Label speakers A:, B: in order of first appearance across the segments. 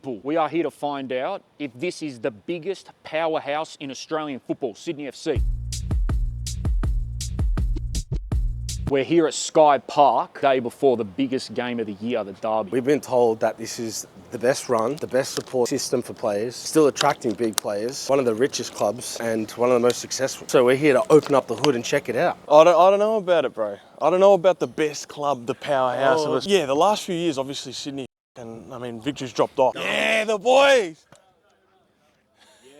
A: people. We are here to find out if this is the biggest powerhouse in Australian football, Sydney FC. We're here at Sky Park, day before the biggest game of the year, the derby.
B: We've been told that this is the best run, the best support system for players, still attracting big players, one of the richest clubs and one of the most successful. So we're here to open up the hood and check it out.
C: I don't know about it, bro. I don't know about the best club, the powerhouse of us. Yeah, the last few years, obviously Sydney, and I mean, Victor's dropped off. Yeah, the boys!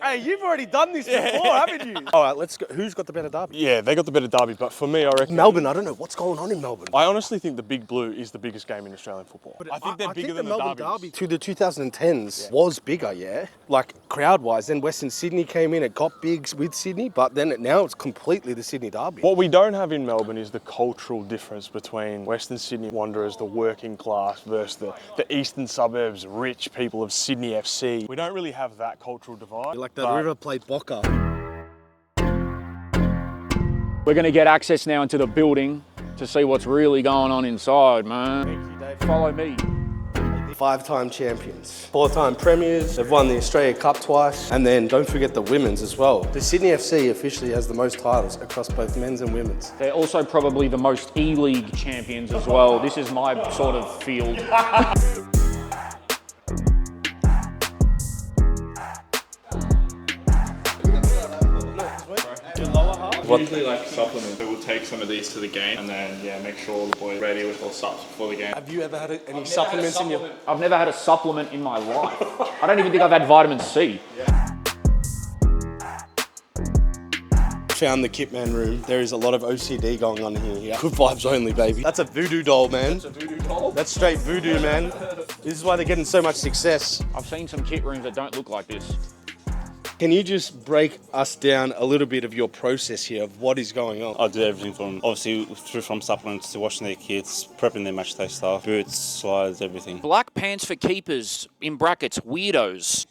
B: Hey, you've already done this before, haven't you? All right, let's go. Who's got the better derby?
C: Yeah, they got the better derby, but for me, I reckon...
B: Melbourne, I don't know what's going on in Melbourne.
C: I honestly think the Big Blue is the biggest game in Australian football. But I think they're bigger than the
B: Melbourne
C: derbies.
B: derby to the 2010s was bigger, yeah? Like, crowd-wise. Then Western Sydney came in, it got big with Sydney, but then now it's completely the Sydney derby.
C: What we don't have in Melbourne is the cultural difference between Western Sydney Wanderers, the working class, versus the eastern suburbs, rich people of Sydney FC. We don't really have that cultural divide.
B: Like the River Plate Boca.
A: We're going to get access now into the building to see what's really going on inside, man.
B: Thank you, Dave.
A: Follow me.
B: 5-time champions, 4-time premiers, they've won the Australia Cup twice, and then don't forget the women's as well. The Sydney FC officially has the most titles across both men's and women's.
A: They're also probably the most E-League champions as well. This is my sort of field.
D: Usually like supplements. So we'll take some of these to the game and then make sure all the boys are ready with all subs before the game.
B: Have you ever had any supplements in your...
A: I've never had a supplement in my life. I don't even think I've had vitamin C.
B: Found the Kitman room. There is a lot of OCD going on here. Yeah. Good vibes only, baby. That's a voodoo doll, man.
A: That's a voodoo doll?
B: That's straight voodoo, man. This is why they're getting so much success.
A: I've seen some kit rooms that don't look like this.
B: Can you just break us down a little bit of your process here of what is going on?
E: I do everything from, obviously, from supplements to washing their kits, prepping their match day stuff, boots, slides, everything.
A: Black pants for keepers, in brackets, weirdos.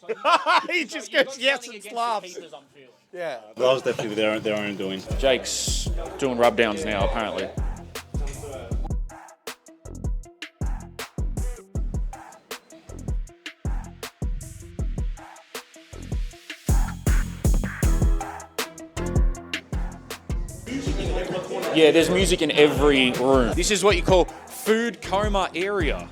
B: He just goes, yes, and laughs. Yeah.
E: That was definitely their own doing.
A: Jake's doing rub downs now, apparently. Yeah, there's music in every room. This is what you call food coma area.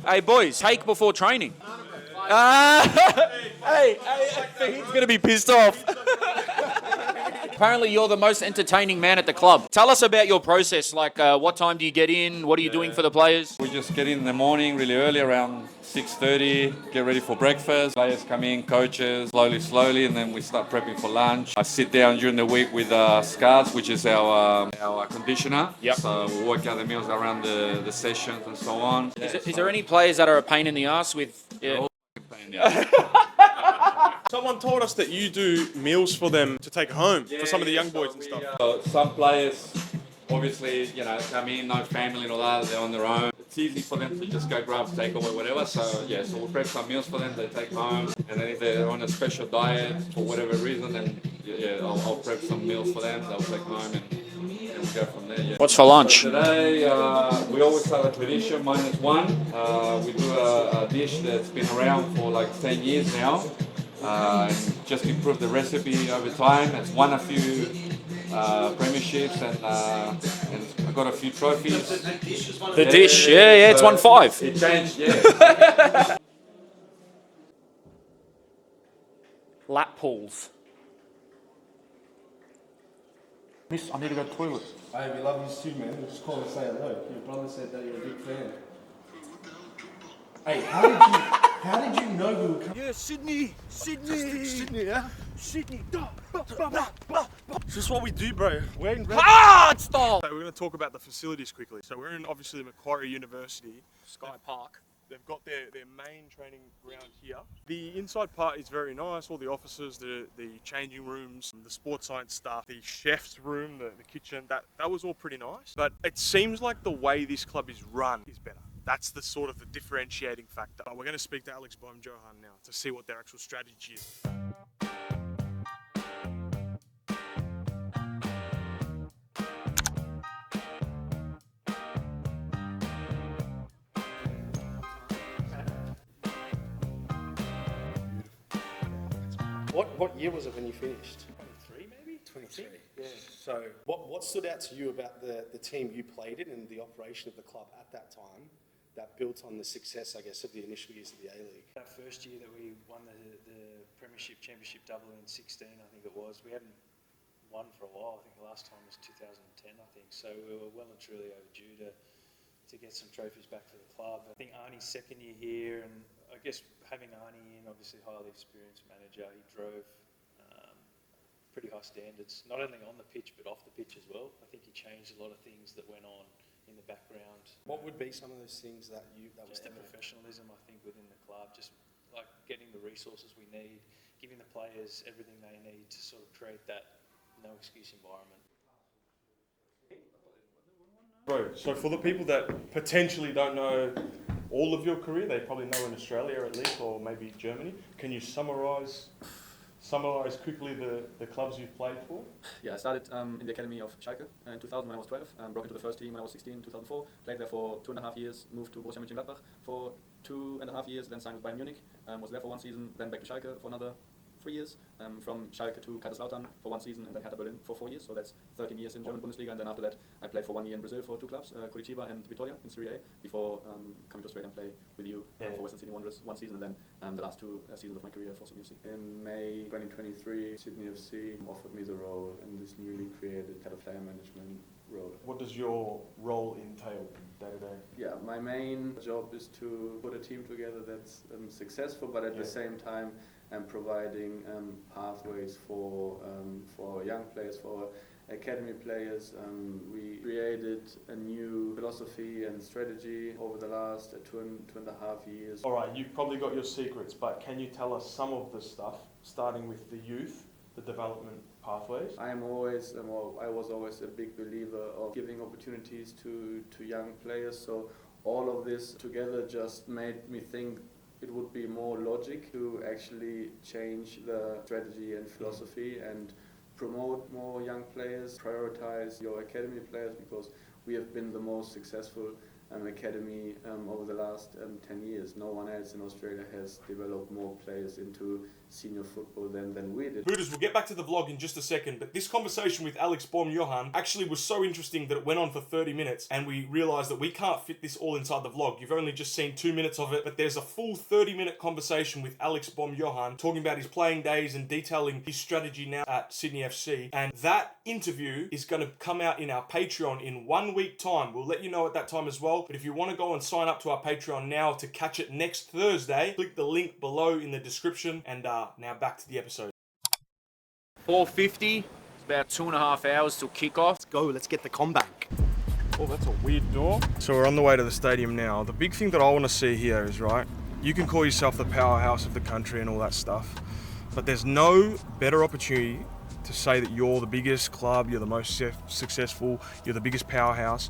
A: Hey boys, take before training. Hey, he's gonna be pissed off. Apparently you're the most entertaining man at the club. Tell us about your process, like what time do you get in? What are you doing for the players?
F: We just get in the morning really early, around 6:30, get ready for breakfast. Players come in, coaches, slowly, and then we start prepping for lunch. I sit down during the week with Scars, which is our conditioner.
A: Yep.
F: So we work out the meals around the sessions and so on.
A: Is there any players that are a pain in the ass with... Yeah.
C: Someone told us that you do meals for them to take home, for some of the young boys and stuff.
F: So some players, obviously, come in, no family and all that, they're on their own. It's easy for them to just go grab takeaway, whatever. So so we'll prep some meals for them, they take home. And then if they're on a special diet for whatever reason, then I'll prep some meals for them, they'll take home and we'll go from there. Yeah.
A: What's for lunch?
F: Today, we always have a tradition, -1. We do a dish that's been around for like 10 years now. And just improve the recipe over time. It's won a few premierships and I got a few trophies.
A: The dish, yeah, it's won 5.
F: It changed, yeah.
A: Lap pools. Miss, I need to go to the toilet.
B: Hey, we love you too, man. Just call and say hello. Your brother said that you're a big fan. Hey, how did you know we were coming?
C: Yeah, Sydney, yeah? Sydney. This is what we do, bro. We're in
A: Stop!
C: So we're going to talk about the facilities quickly. So we're in, obviously, Macquarie University.
A: Sky Park.
C: They've got their main training ground here. The inside part is very nice. All the offices, the changing rooms, the sports science staff, the chef's room, the kitchen, that was all pretty nice. But it seems like the way this club is run is better. That's the sort of the differentiating factor. But we're going to speak to Alex Baumjohann now to see what their actual strategy is.
B: What year was it when you finished?
G: 23 maybe?
B: 23. Yeah. So what stood out to you about the team you played in and the operation of the club at that time that built on the success, I guess, of the initial years of the A-League?
G: That first year that we won the Premiership Championship double in 16, I think it was, we hadn't won for a while. I think the last time was 2010, I think. So we were well and truly overdue to get some trophies back for the club. I think Arnie's second year here, and I guess having Arnie in, obviously highly experienced manager, he drove pretty high standards, not only on the pitch but off the pitch as well. I think he changed a lot of things that went on in the background.
B: What would be some of those things that
G: Just the professionalism, I think, within the club, just like getting the resources we need, giving the players everything they need to sort of create that no excuse environment.
C: Bro, so for the people that potentially don't know all of your career, they probably know in Australia at least, or maybe Germany, can you summarise quickly the clubs you've played for?
H: Yeah, I started in the academy of Schalke in 2000 when I was 12, broke into the first team when I was 16 in 2004, played there for 2.5 years, moved to Borussia Mönchengladbach for 2.5 years, then signed with Bayern Munich, was there for 1 season, then back to Schalke for another 3 years, from Schalke to Kaiserslautern for 1 season, and then Hertha Berlin for 4 years, so that's 13 years in German Bundesliga, and then after that I played for 1 year in Brazil for 2 clubs, Curitiba and Vitória in Serie A, before coming to Australia and play with you for Western Sydney Wanderers 1 season, and then the last 2 seasons of my career for Sydney FC.
I: In May 2023, Sydney FC offered me the role in this newly created head of player management role.
C: What does your role entail day to day?
I: Yeah, my main job is to put a team together that's successful, but at the same time providing pathways for young players, for academy players. We created a new philosophy and strategy over the last 2.5 years.
C: All right, you've probably got your secrets, but can you tell us some of the stuff, starting with the youth, the development pathways?
I: I was always a big believer of giving opportunities to young players. So all of this together just made me think it would be more logic to actually change the strategy and philosophy and promote more young players, prioritize your academy players, because we have been the most successful academy over the last 10 years. No one else in Australia has developed more players into senior football than we did.
C: Hooters, we'll get back to the vlog in just a second, but this conversation with Alex Baumjohann actually was so interesting that it went on for 30 minutes, and we realised that we can't fit this all inside the vlog. You've only just seen 2 minutes of it, but there's a full 30-minute conversation with Alex Baumjohann talking about his playing days and detailing his strategy now at Sydney FC, and that interview is going to come out in our Patreon in 1 week time. We'll let you know at that time as well, but if you want to go and sign up to our Patreon now to catch it next Thursday, click the link below in the description, and now back to the episode.
A: 4:50. It's about 2.5 hours till kickoff.
B: Let's go, let's get the CommBank.
C: Oh, that's a weird door. So we're on the way to the stadium now. The big thing that I want to see here is, right, you can call yourself the powerhouse of the country and all that stuff, but there's no better opportunity to say that you're the biggest club, you're the most successful, you're the biggest powerhouse,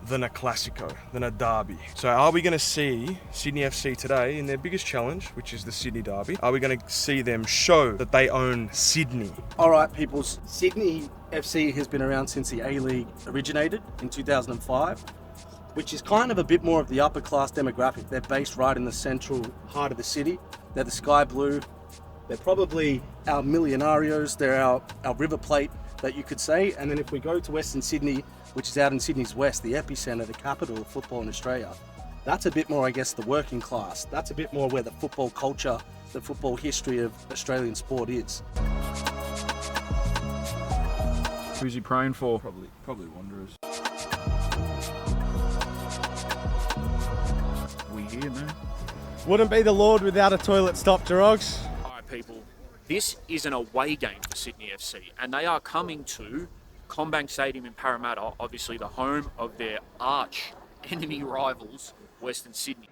C: than a Classico, than a derby. So are we going to see Sydney FC today in their biggest challenge, which is the Sydney derby? Are we going to see them show that they own Sydney?
B: All right, peoples. Sydney FC has been around since the A-League originated in 2005, which is kind of a bit more of the upper class demographic. They're based right in the central heart of the city. They're the sky blue. They're probably our millionarios. They're our River Plate, that you could say. And then if we go to Western Sydney, which is out in Sydney's west, the epicenter, the capital of football in Australia, that's a bit more, I guess, the working class. That's a bit more where the football culture, the football history of Australian sport is.
J: Who's he praying for? Probably Wanderers. We here, man.
K: Wouldn't be the Lord without a toilet stop, Jerogs.
A: Alright, people. This is an away game for Sydney FC, and they are coming to CommBank Stadium in Parramatta, obviously the home of their arch enemy rivals, Western Sydney.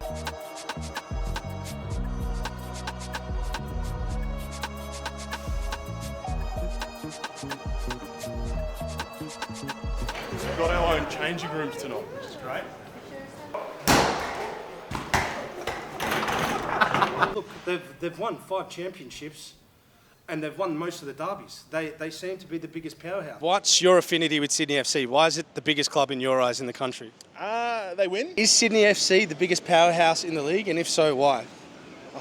C: We've got our own changing rooms tonight, which is great.
B: Look, they've won 5 championships, and they've won most of the derbies. They seem to be the biggest powerhouse. What's your affinity with Sydney FC? Why is it the biggest club in your eyes in the country?
K: They win.
B: Is Sydney FC the biggest powerhouse in the league, and if so, why?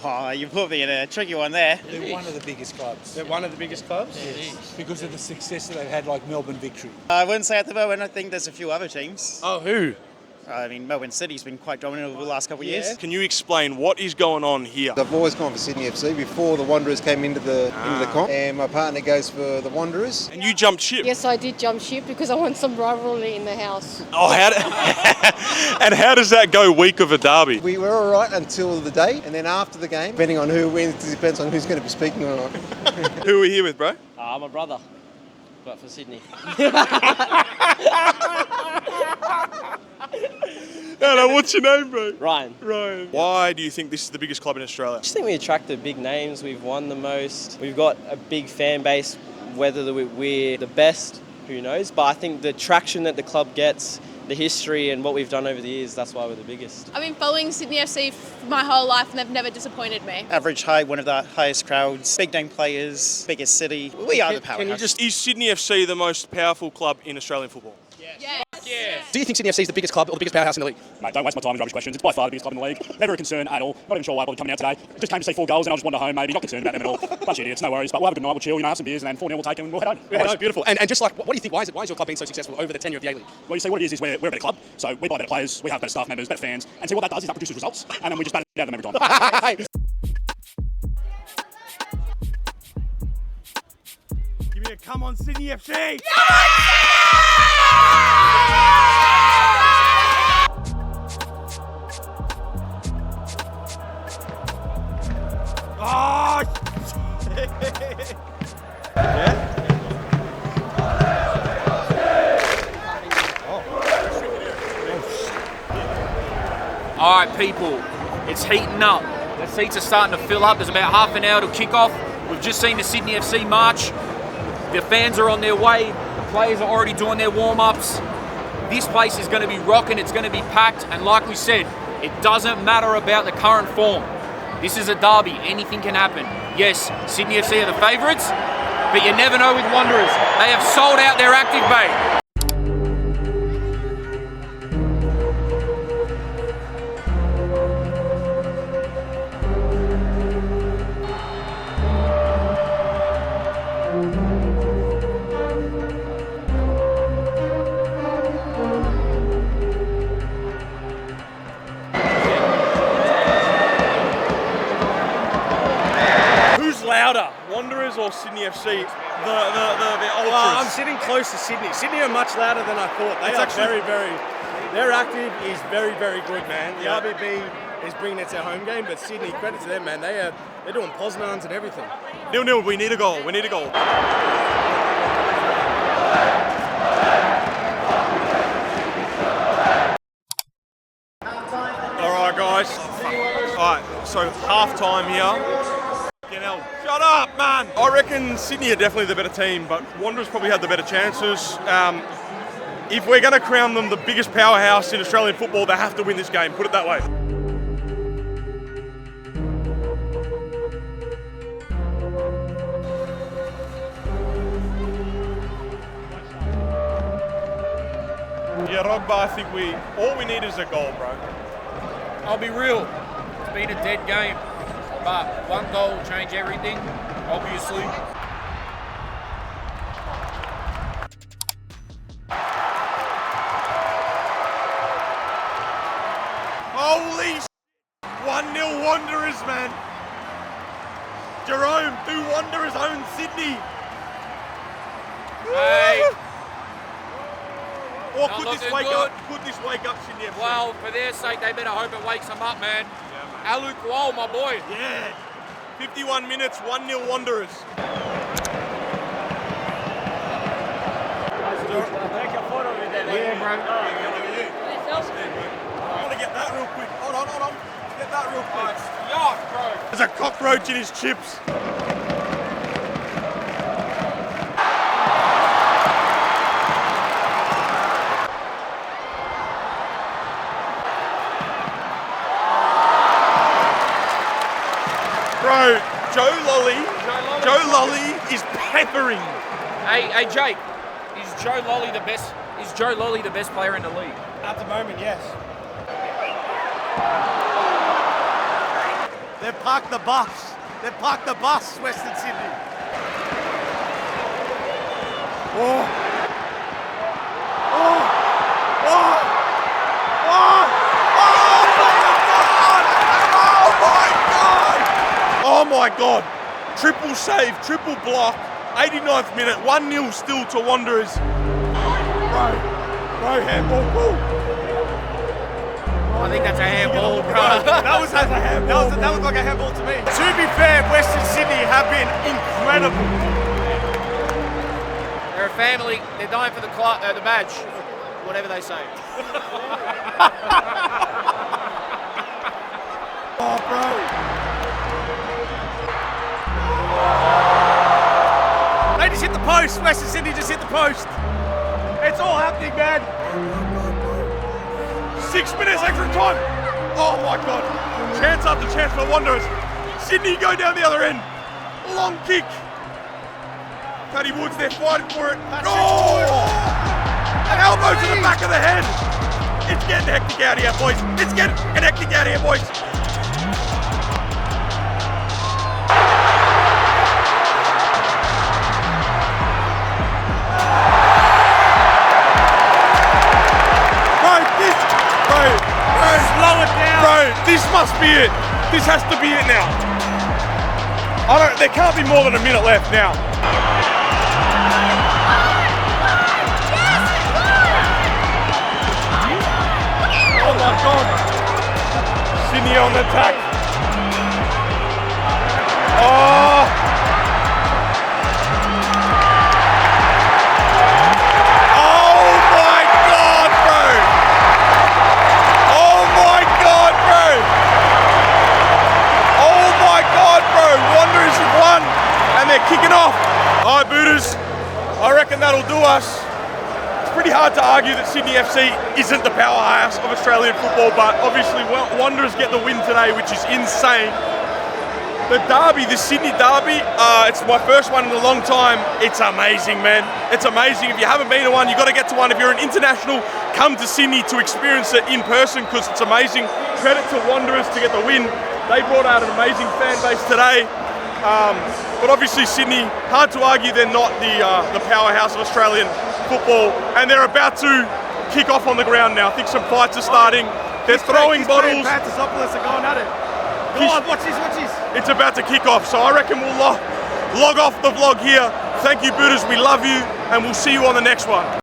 L: Oh, you put me in a tricky one there.
M: They're one of the biggest clubs.
B: They're one of the biggest clubs?
M: Yes. Because of the success that they've had, like Melbourne Victory.
L: I wouldn't say at the moment. I think there's a few other teams.
B: Oh, who?
L: I mean, Melbourne City's been quite dominant over the last couple of years.
C: Can you explain what is going on here?
N: I've always gone for Sydney FC before the Wanderers came into the comp, and my partner goes for the Wanderers.
C: And you jumped ship?
O: Yes, I did jump ship because I want some rivalry in the house.
C: Oh, and how does that go week of a derby?
N: We were all right until the day, and then after the game, depending on who wins, it depends on who's going to be speaking or not.
C: Who are we here with, bro?
P: My brother, but for Sydney.
C: No, what's your name, bro?
P: Ryan.
C: Ryan. Why do you think this is the biggest club in Australia?
P: I just think we attract the big names. We've won the most. We've got a big fan base. Whether we're the best, who knows? But I think the traction that the club gets, the history and what we've done over the years, that's why we're the biggest.
Q: I've been following Sydney FC my whole life and they've never disappointed me.
L: Average height, one of the highest crowds, big name players, biggest city. We are the powerhouse.
C: Is Sydney FC the most powerful club in Australian football?
Q: Yes.
B: Do you think Sydney FC is the biggest club or the biggest powerhouse in the league?
R: Mate, don't waste my time with rubbish questions. It's by far the biggest club in the league. Never a concern at all. Not even sure why I bothered coming out today. Just came to see 4 goals and I just wandered home, maybe. Not concerned about them at all. Bunch of idiots, no worries. But we'll have a good night, we'll chill, have some beers, and then 4-0 we'll take and we'll head home.
B: Yeah, no, beautiful. And just like, what do you think, why is your club being so successful over the tenure of the A-League?
R: Well, you see, what it is we're a better club. So we buy better players, we have better staff members, better fans. And see what that does is that produces results. And then we just bat it out of them every time.
C: Give me a come on, Sydney FC! Oh!
A: All right, people, it's heating up. The seats are starting to fill up. There's about half an hour to kick off. We've just seen the Sydney FC march. The fans are on their way. The players are already doing their warm-ups. This place is going to be rocking. It's going to be packed. And like we said, it doesn't matter about the current form. This is a derby. Anything can happen. Yes, Sydney FC are the favourites, but you never know with Wanderers. They have sold out their active bay.
C: Louder, Wanderers or Sydney FC? The ultras.
B: I'm sitting close to Sydney. Sydney are much louder than I thought. They are their active is very, very good, man. The RBB is bringing it to their home game, but Sydney, credit to them, man. They're doing Poznans and everything.
C: 0-0, we need a goal. We need a goal. All right, guys. All right, so half time here. Shut up, man! I reckon Sydney are definitely the better team, but Wanderers probably had the better chances. If we're going to crown them the biggest powerhouse in Australian football, they have to win this game, put it that way. Jerogba, I think all we need is a goal, bro.
A: I'll be real. It's been a dead game. But one goal will change everything, obviously.
C: Holy 1-0 Wanderers, man. Jerome, do Wanderers own Sydney?
A: Hey.
C: Or
A: Not
C: could this
A: looking
C: wake
A: good.
C: up? Could this wake up Sydney FC?
A: Well, for their sake, they better hope it wakes them up, man. Alu Kual, my boy.
C: Yeah. 51 minutes, 1-0 Wanderers.
A: Yeah, bro.
C: I want to get that real quick. Hold on. Get that real quick.
A: Yuck, bro.
C: There's a cockroach in his chips. Bro, Joe Lolly is peppering.
A: Hey, Jake, is Joe Lolly the best player in the league?
B: At the moment, yes.
C: They're
K: They've parked the bus. They've parked the bus, Western Sydney. Oh. Oh. Oh. Oh.
C: Oh my God! Triple save, triple block, 89th minute, 1-0 still to Wanderers. Bro, handball, cool.
A: I think that's a handball, bro.
K: That was like a handball to me. To be fair, Western Sydney have been incredible.
A: They're a family. They're dying for the badge, whatever they say.
K: Oh, bro. They just hit the post. Western Sydney just hit the post. It's all happening, man.
C: 6 minutes extra time. Oh my God. Chance after chance for Wanderers. Sydney go down the other end. Long kick. Paddy Woods, they're fighting for it. Oh! An elbow to the back of the head. It's getting hectic out here, boys. It's getting hectic out here, boys.
K: Slow it down.
C: Bro, this must be it. This has to be it now. There can't be more than a minute left now. Oh my God. Sydney on the attack. Oh. They're kicking off. All right, Booters, I reckon that'll do us. It's pretty hard to argue that Sydney FC isn't the powerhouse of Australian football, but obviously Wanderers get the win today, which is insane. The derby, the Sydney derby, it's my first one in a long time. It's amazing, man. It's amazing. If you haven't been to one, you've got to get to one. If you're an international, come to Sydney to experience it in person because it's amazing. Credit to Wanderers to get the win. They brought out an amazing fan base today. But obviously Sydney, hard to argue they're not the powerhouse of Australian football, and they're about to kick off on the ground now. I think some fights are starting. They're throwing bottles.
K: Pantasopoulos are going at it. Go on, watch this.
C: It's about to kick off, so I reckon we'll log off the vlog here. Thank you, Booters. We love you, and we'll see you on the next one.